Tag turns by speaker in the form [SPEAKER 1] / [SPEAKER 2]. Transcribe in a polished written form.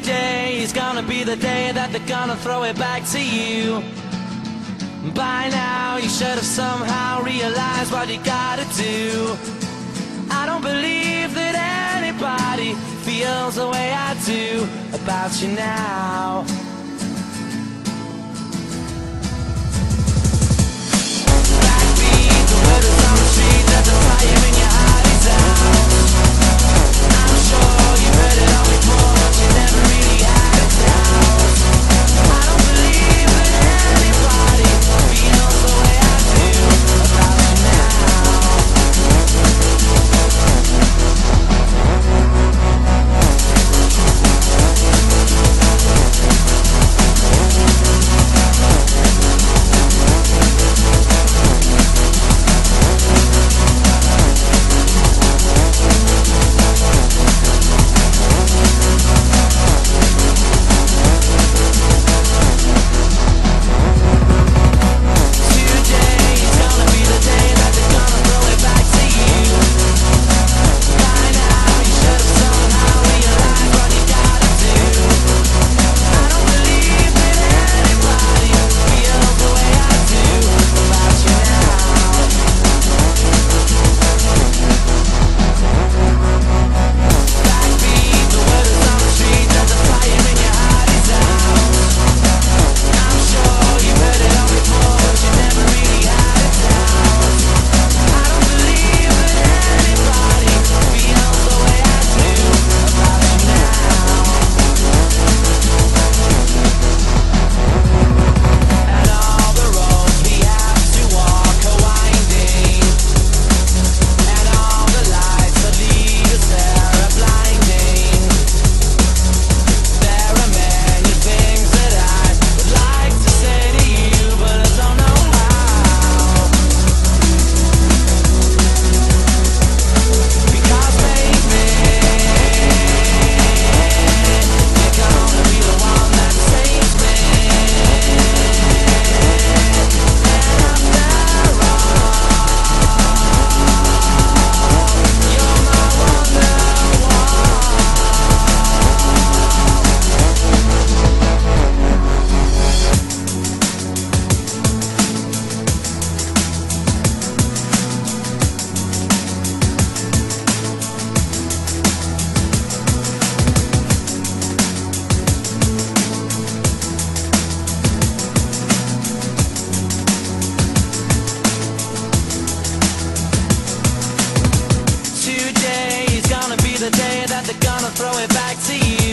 [SPEAKER 1] Today is gonna be the day that they're gonna throw it back to you. By now you should have somehow realized what you gotta do. I don't believe that anybody feels the way I do about you now. Backbeat, the word is on the street that the fire in your heart is out. I'm sure you heard it all before, but you never really had it out. I don't believe that anybody feels the way I do about you now. The day that they're gonna throw it back to you.